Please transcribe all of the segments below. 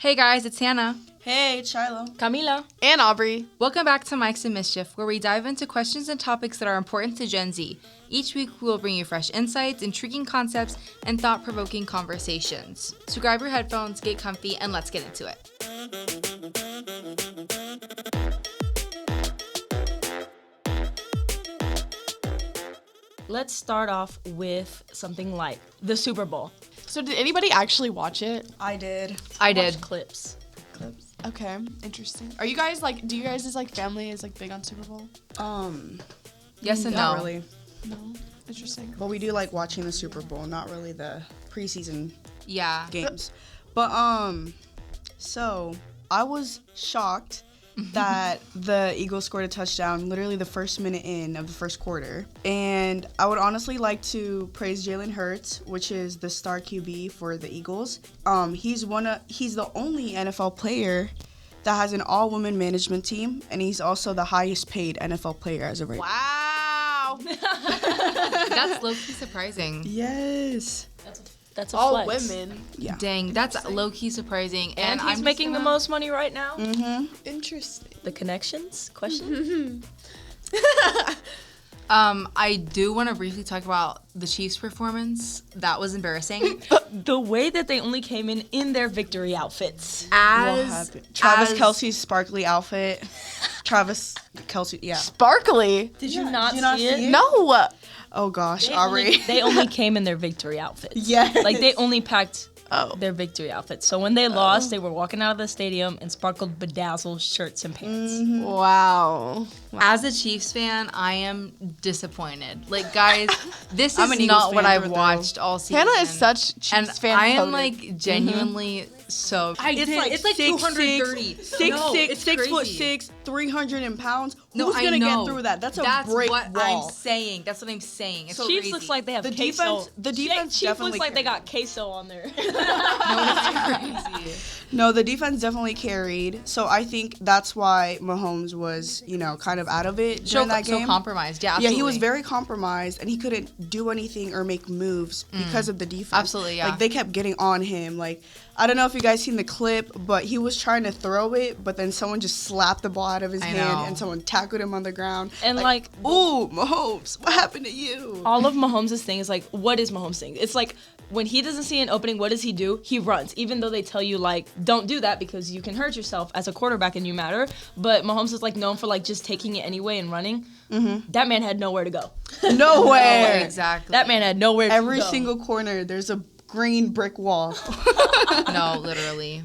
Hey guys, it's Hannah. Hey, it's Shiloh. Camila. And Aubrey. Welcome back to Mics.and.Mischief, where we dive into questions and topics that are important to Gen Z. Each week, we will bring you fresh insights, intriguing concepts, and thought-provoking conversations. So grab your headphones, get comfy, and let's get into it. Let's start off with something like the Super Bowl. So did anybody actually watch it? I did. I Watch did. clips. Okay, interesting. Are you guys do you guys' family is big on Super Bowl? Yes and Not no. really. No. Interesting. But we do like watching the Super Bowl, not really the preseason Yeah. games. But so I was shocked that the Eagles scored a touchdown literally the first minute in of the first quarter. And I would honestly like to praise Jalen Hurts, which is the star QB for the Eagles. He's the only NFL player that has an all-woman management team, and he's also the highest paid NFL player as of right now. Wow. That's low-key surprising. Yes. That's a All flex. women. Yeah. Dang, that's low-key surprising. And he's I'm making the most money right now. Mm-hmm. Interesting. The connections? Question? I do want to briefly talk about the Chiefs' performance. That was embarrassing. The way that they only came in their victory outfits. What happened? Travis Kelce's sparkly outfit. Travis Kelce, yeah. Sparkly. Did you not did you not see it? see it? No. Oh gosh, They Aubrey. only, they only came in their victory outfits. Yes. Like they only packed Oh. their victory outfits. So when they lost, they were walking out of the stadium in sparkled bedazzled shirts and pants. Wow. As a Chiefs fan, I am disappointed. Like, guys, this I'm is an Eagles not what fan I've through and watched all season. Hannah is such Chiefs and fan. I am coded. like genuinely so. It's like 230. 6'6", 300 pounds. No, Who's I gonna know. get through that? That's a That's brick what wall. I'm saying. That's what I'm saying. It's Chiefs crazy. looks like they have The queso. defense Chiefs definitely looks like they carried. got queso on there. No, it's crazy. No, the defense definitely carried. So I think that's why Mahomes was, kind of out of it during that game. So compromised. Yeah, Yeah, absolutely. he was very compromised, and he couldn't do anything or make moves because of the defense. Absolutely, yeah. Like, they kept getting on him. Like, I don't know if you guys seen the clip, but he was trying to throw it, but then someone just slapped the ball out of his hand, know. and someone tackled him on the ground. And, ooh, Mahomes, what happened to you? all of Mahomes' thing is like, what is Mahomes' thing? It's like, when he doesn't see an opening, what does he do? He runs, even though they tell you, don't do that because you can hurt yourself as a quarterback and you matter. But Mahomes is, known for, just taking it anyway and running. Mm-hmm. That man had nowhere to go. Nowhere. No, exactly. That man had nowhere to go. Every single corner, there's a green brick wall. No, literally.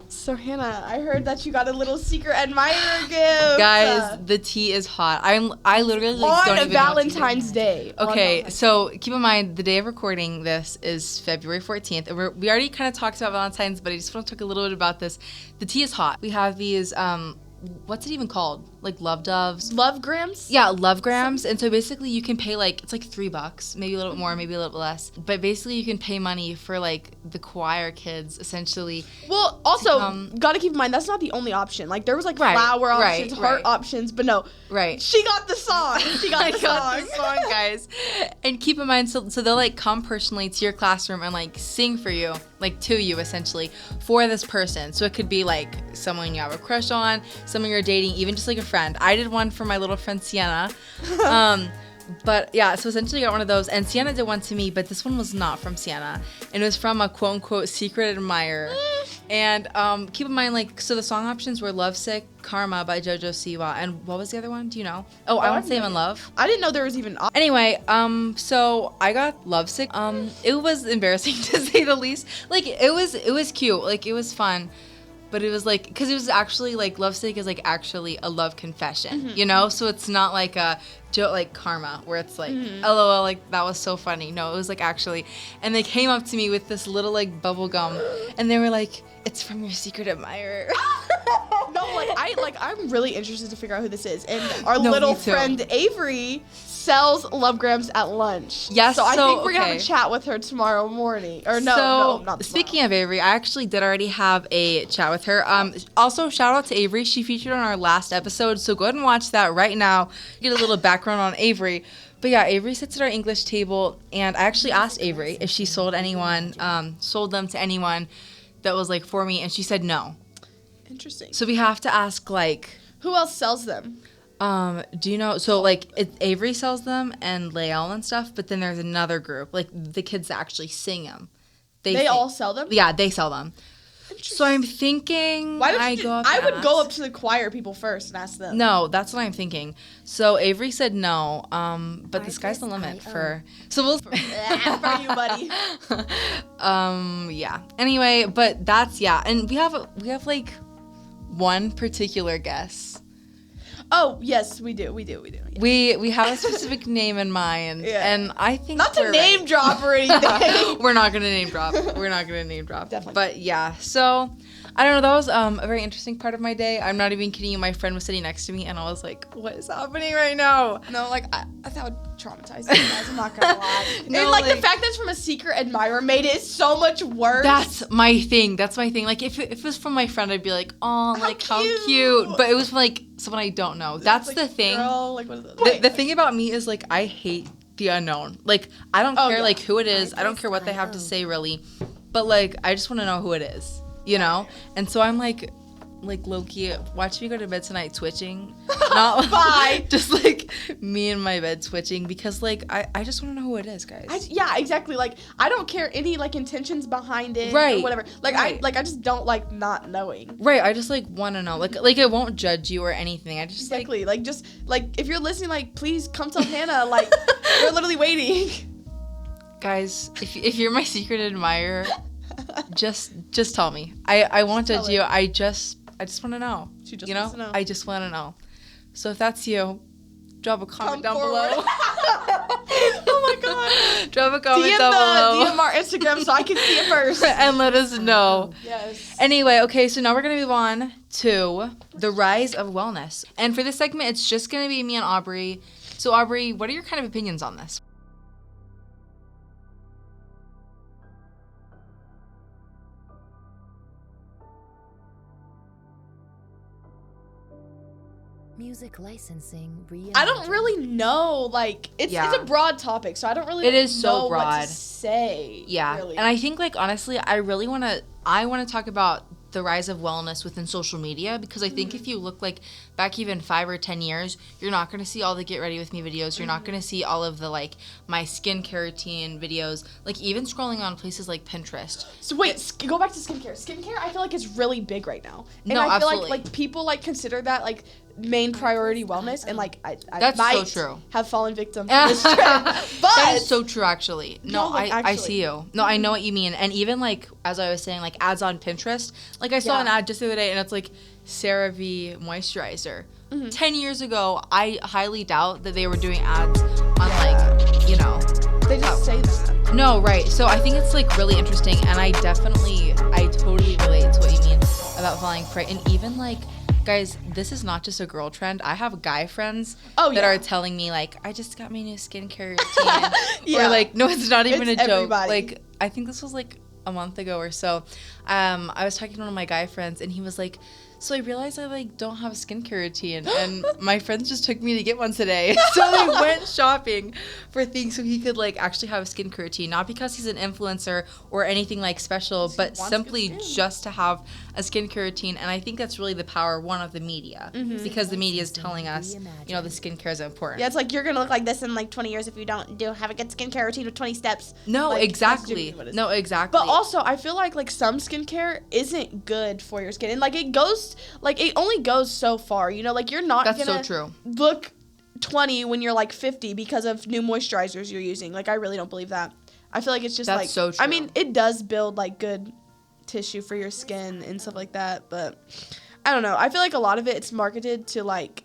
So Hannah, I heard that you got a little secret admirer gift. Guys, the tea is hot. I literally don't on even know what to do. Valentine's Day. Okay, so keep in mind the day of recording this is February 14th. And we already kind of talked about Valentine's, but I just want to talk a little bit about this. The tea is hot. We have these what's it even called? Like love doves? Love grams? Yeah, love grams. And so basically you can pay it's like $3, maybe a little bit more, maybe a little bit less. But basically you can pay money for the choir kids essentially. Well, also, gotta keep in mind, that's not the only option. There was Right, flower right, options, heart right. options, but no. Right. She got the song. She got I the got song. this song, guys. And keep in mind, so they'll come personally to your classroom and sing for you, to you essentially, for this person. So it could be someone you have a crush on, someone you're dating, even just a friend. I did one for my little friend Sienna. But yeah, so essentially I got one of those, and Sienna did one to me, but this one was not from Sienna. And it was from a quote unquote secret admirer. And keep in mind, so the song options were Lovesick, Karma by JoJo Siwa, and what was the other one? Do you know? Oh, I Want to Say I'm in Love. I didn't know there was even Anyway, so I got Lovesick. It was embarrassing to say the least. It was cute. It was fun. But it was because it was actually Lovesick is actually a love confession, So it's not a joke like Karma where it's LOL, that was so funny. No, it was actually, and they came up to me with this little bubble gum, and they were it's from your secret admirer. No, I'm really interested to figure out who this is. And our No, little me too. friend Avery sells Love Grams at lunch. Yes, So I so, think we're gonna have okay. a chat with her tomorrow morning. Or no, not tomorrow. Speaking of Avery, I actually did already have a chat with her. Also, shout out to Avery. She featured on our last episode, so go ahead and watch that right now. Get a little background on Avery. But yeah, Avery sits at our English table, and I actually asked Avery if she sold them to anyone that was like for me, and she said no. Interesting. So we have to ask like, Who else sells them? do you know? So like Avery sells them and Lael and stuff, but then there's another group, like the kids that actually sing them. They all sell them? Yeah, they sell them. So I'm thinking Why don't I you go up I and would ask. go up to the choir people first and ask them. No, that's what I'm thinking. So Avery said no, but the sky's the limit for. So we'll. For you, buddy. Yeah. Anyway, but that's and we have like one particular guess. Oh, yes, we do. Yeah. We have a specific name in mind, and I think Not to we're name right. drop or anything. We're not gonna name drop. Definitely. But yeah, so I don't know. That was a very interesting part of my day. I'm not even kidding you. My friend was sitting next to me, and I was like, "What is happening right now?" No, like, I thought it would traumatize you guys. I'm not gonna lie. No, and, like, the like- fact that it's from a secret admirer made it so much worse. That's my thing. Like, if it was from my friend, I'd be like, "Oh, like how cute." cute." But it was from, like someone I don't know. That's like, the thing. Girl, like, what is it? The thing about me is like I hate the unknown. Like I don't care yeah. like who it is. I don't care what they have to say really. But like I just want to know who it is, you know? And so I'm like low-key, watch me go to bed tonight twitching. Not Bye. just like me in my bed twitching because like I just want to know who it is, guys. Yeah, exactly. Like, I don't care any, like, intentions behind it Right. or whatever. Like, Right. I just don't like not knowing. Right, I just like want to know. Like I won't judge you or anything. I just Exactly. Like, just, like, if you're listening, like, please come tell Hannah. Like, we're literally waiting. guys, if you're my secret admirer, just tell me. I won't judge you. I just want to know. She just you know? wants to know. I just want to know. So if that's you, drop a comment down forward. below. Oh my god. Drop a comment down below. DM our Instagram so I can see it first. And let us know. Yes. Anyway, okay, so now we're going to move on to the rise of wellness. And for this segment, it's just going to be me and Aubrey. So Aubrey, what are your kind of opinions on this? Music licensing I don't really know. Like, it's a broad topic, so I don't really It is so know what broad. to say. Yeah. Really. And I think like honestly, I want to talk about the rise of wellness within social media because I think if you look like back even 5 or 10 years, you're not going to see all the get ready with me videos. You're not going to see all of the like my skincare routine videos, like even scrolling on places like Pinterest. So wait, go back to skincare. Skincare, I feel like is really big right now, and No, I feel absolutely. like people like consider that like main priority wellness, and like I That's so might true. have fallen victim to this trend. But That is so true, actually. No, like, I actually. see you. No, I know what you mean. And even like as I was saying, like ads on Pinterest. Like I saw an ad just the other day, and it's like CeraVe moisturizer. 10 years ago, I highly doubt that they were doing ads on like they just say that. No, right. So I think it's like really interesting, and I totally relate to what you mean about falling prey. And even like, guys, this is not just a girl trend. I have guy friends that are telling me like, I just got my new skincare routine, or like, no, it's not even It's a joke. everybody. Like, I think this was like a month ago or so. I was talking to one of my guy friends, and he was like, so I realized I like don't have a skincare routine, and my friends just took me to get one today. So we went shopping for things so he could like actually have a skincare routine, not because he's an influencer or anything like special, but simply just to have a skincare routine. And I think that's really the power of the media, because the media is telling us, the skincare is important. Yeah, it's like you're gonna look like this in like 20 years if you don't have a good skincare routine with 20 steps. No, Like, that's exactly. genuinely what it is. No, exactly. But also, I feel like some skincare isn't good for your skin, and like it only goes so far. Like you're not That's gonna so true. look 20 when you're like 50 because of new moisturizers you're using. Like I really don't believe that. I feel like it's just That's like so true. I mean, it does build like good tissue for your skin and stuff like that, but I don't know. I feel like a lot of it's marketed to like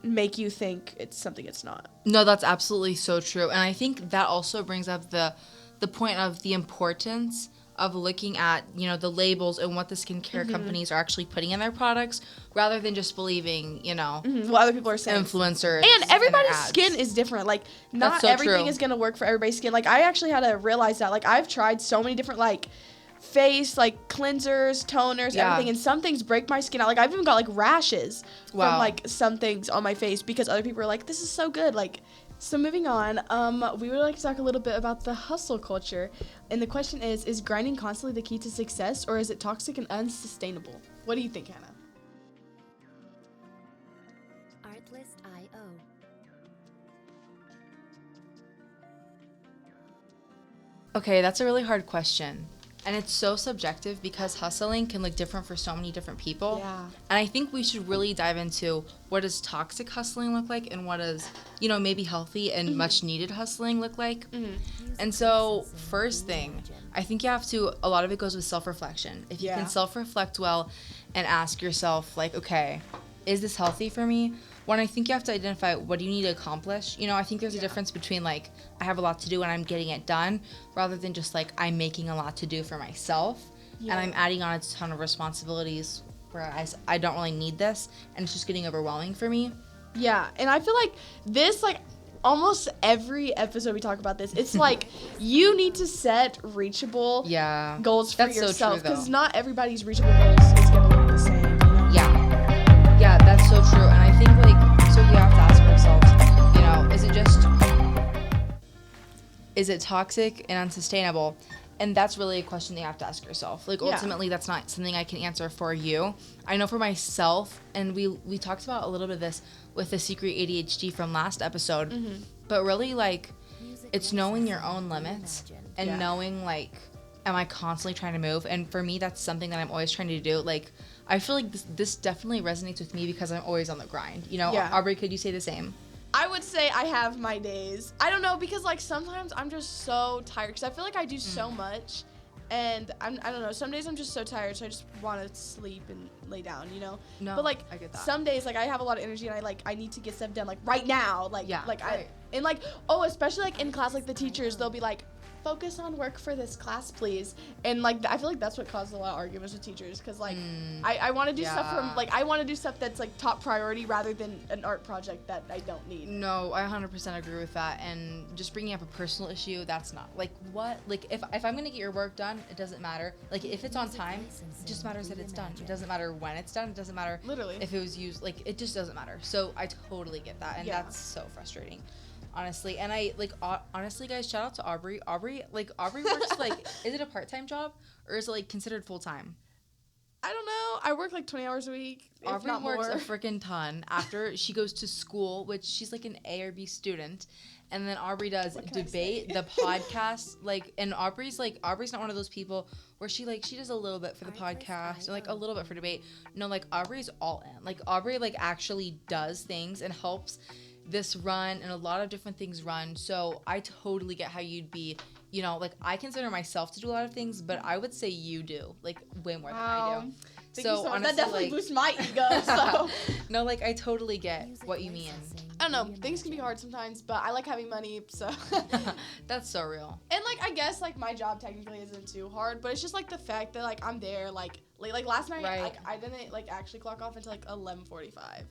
make you think it's something it's not. No, that's absolutely so true. And I think that also brings up the point of the importance of looking at, you know, the labels and what the skincare companies are actually putting in their products rather than just believing, you know, what other people are saying. influencers. And everybody's their ads. skin is different. Like, not That's so everything true. is going to work for everybody's skin. Like, I actually had to realize that. Like, I've tried so many different, like, face, like, cleansers, toners, everything. And some things break my skin out. Like, I've even got, like, rashes from, like, some things on my face because other people are like, this is so good. Like, so moving on, we would like to talk a little bit about the hustle culture. And the question is grinding constantly the key to success, or is it toxic and unsustainable? What do you think, Hannah? Artlist.io. Okay, that's a really hard question. And it's so subjective because hustling can look different for so many different people. Yeah. And I think we should really dive into what does toxic hustling look like and what does, you know, maybe healthy and much needed hustling look like. And so first thing, I think you have to, a lot of it goes with self-reflection. If you can self-reflect well and ask yourself like, okay, is this healthy for me? One, I think you have to identify what do you need to accomplish. You know, I think there's a difference between like, I have a lot to do and I'm getting it done rather than just like, I'm making a lot to do for myself and I'm adding on a ton of responsibilities where I don't really need this and it's just getting overwhelming for me. Yeah, and I feel like this, like, almost every episode we talk about this, it's like you need to set reachable goals for That's so yourself true, because though. not everybody's reachable goals is going to look the same. You know? Yeah, that's so true. And I think like, so we have to ask ourselves, you know, is it toxic and unsustainable? And that's really a question that you have to ask yourself. Like, ultimately, that's not something I can answer for you. I know for myself, and we talked about a little bit of this with the secret ADHD from last episode, but really, like, it's knowing your own limits and knowing, like, am I constantly trying to move? And for me, that's something that I'm always trying to do. Like, I feel like this definitely resonates with me because I'm always on the grind. You know, Aubrey, could you say the same? I would say I have my days. I don't know, because like sometimes I'm just so tired because I feel like I do so much, and I don't know. Some days I'm just so tired, so I just want to sleep and lay down, you know. No, but like I get that. some days like I have a lot of energy and I need to get stuff done like right now, like right. especially like in class, like the teachers, they'll be like, focus on work for this class, please. And like I feel like that's what caused a lot of arguments with teachers because like I want to do stuff from like I want to do stuff that's like top priority rather than an art project that I don't need. No, I 100% agree with that. And just bringing up a personal issue, that's not like what, like if I'm gonna get your work done, it doesn't matter. Like if it's on time, it just matters that it's done. It doesn't matter when it's done. It doesn't matter Literally if it was used. Like it just doesn't matter. So I totally get that, and that's so frustrating. Honestly, and I like honestly, guys, shout out to Aubrey. Aubrey works like, is it a part-time job or is it like considered full-time? I don't know. I work like 20 hours a week. Aubrey if not works more. a freaking ton after she goes to school, which she's like an A or B student, and then Aubrey does debate, the podcast, like, and Aubrey's not one of those people where she does a little bit for the podcast and like a little bit for debate. No, like Aubrey's all in. Like Aubrey like actually does things and helps this run and a lot of different things run. So I totally get how you'd be, you know, like I consider myself to do a lot of things, but I would say you do like way more than I do. Thank you so much. Honestly, That definitely boosts my ego. So no, like I totally get what you mean. I don't know. Things can be hard sometimes, but I like having money, so. That's so real. And like I guess like my job technically isn't too hard, but it's just like the fact that like I'm there like last night like I didn't like actually clock off until like 11:45.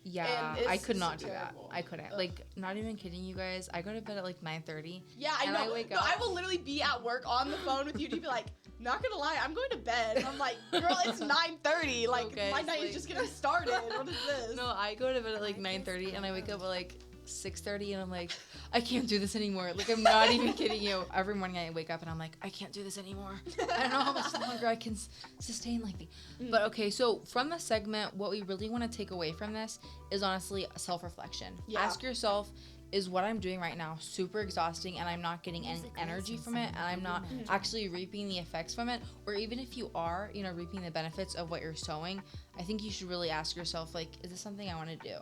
Yeah, I could not do terrible. that. I couldn't. Like, not even kidding you guys. I go to bed at like 9:30. Yeah, I know. I wake up. I will literally be at work on the phone with you to be like, not gonna lie, I'm going to bed. And I'm like, girl, it's 9:30. Like, Okay, my night is just getting started. What is this? No, I go to bed at like 9:30 and I wake up at like 6:30 and I'm like, I can't do this anymore. Like, I'm not even kidding you. Every morning I wake up and I'm like, I can't do this anymore. I don't know how much longer I can sustain like this. But okay, so from the segment, what we really want to take away from this is honestly self-reflection. Yeah. Ask yourself, is what I'm doing right now super exhausting and I'm not getting any energy from it and I'm not actually reaping the effects from it? Or even if you are, you know, reaping the benefits of what you're sowing, I think you should really ask yourself, like, is this something I want to do?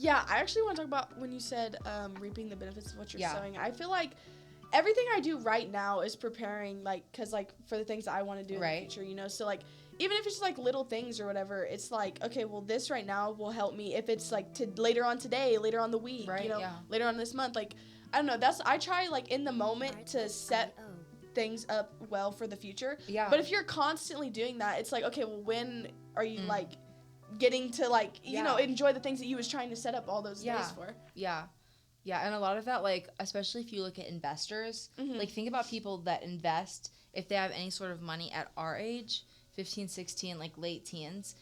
Yeah, I actually want to talk about when you said reaping the benefits of what you're sowing. I feel like everything I do right now is preparing, like, because, like, for the things that I want to do in the future, you know? So, like, even if it's just, like, little things or whatever, it's like, okay, well, this right now will help me if it's, like, later on today, later on the week, you know, later on this month. Like, I don't know. I try, like, in the moment to set things up well for the future. Yeah. But if you're constantly doing that, it's like, okay, well, when are you like getting to like, you know, enjoy the things that you was trying to set up all those days for? Yeah. Yeah, and a lot of that, like, especially if you look at investors, like, think about people that invest, if they have any sort of money at our age, 15, 16, like, late teens,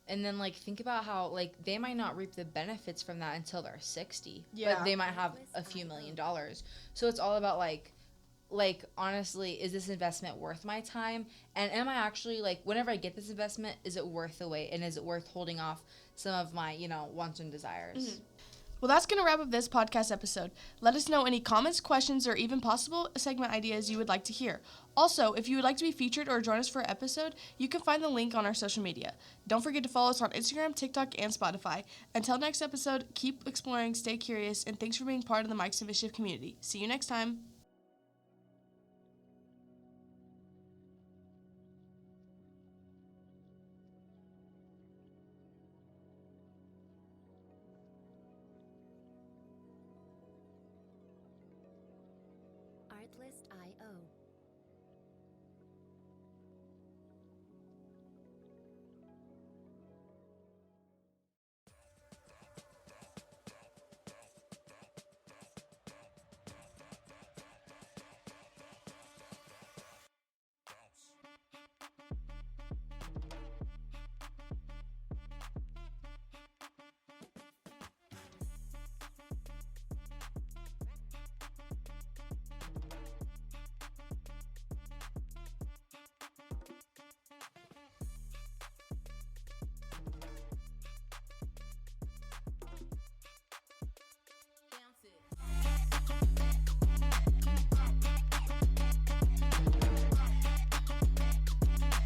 and then, like, think about how, like, they might not reap the benefits from that until they're 60. Yeah. But they might have a few $1,000,000. So it's all about, like, honestly, is this investment worth my time? And am I actually, like, whenever I get this investment, is it worth the wait? And is it worth holding off some of my, you know, wants and desires? Well, that's going to wrap up this podcast episode. Let us know any comments, questions, or even possible segment ideas you would like to hear. Also, if you would like to be featured or join us for an episode, you can find the link on our social media. Don't forget to follow us on Instagram, TikTok, and Spotify. Until next episode, keep exploring, stay curious, and thanks for being part of the Mics.and.Mischief community. See you next time. Artlist.io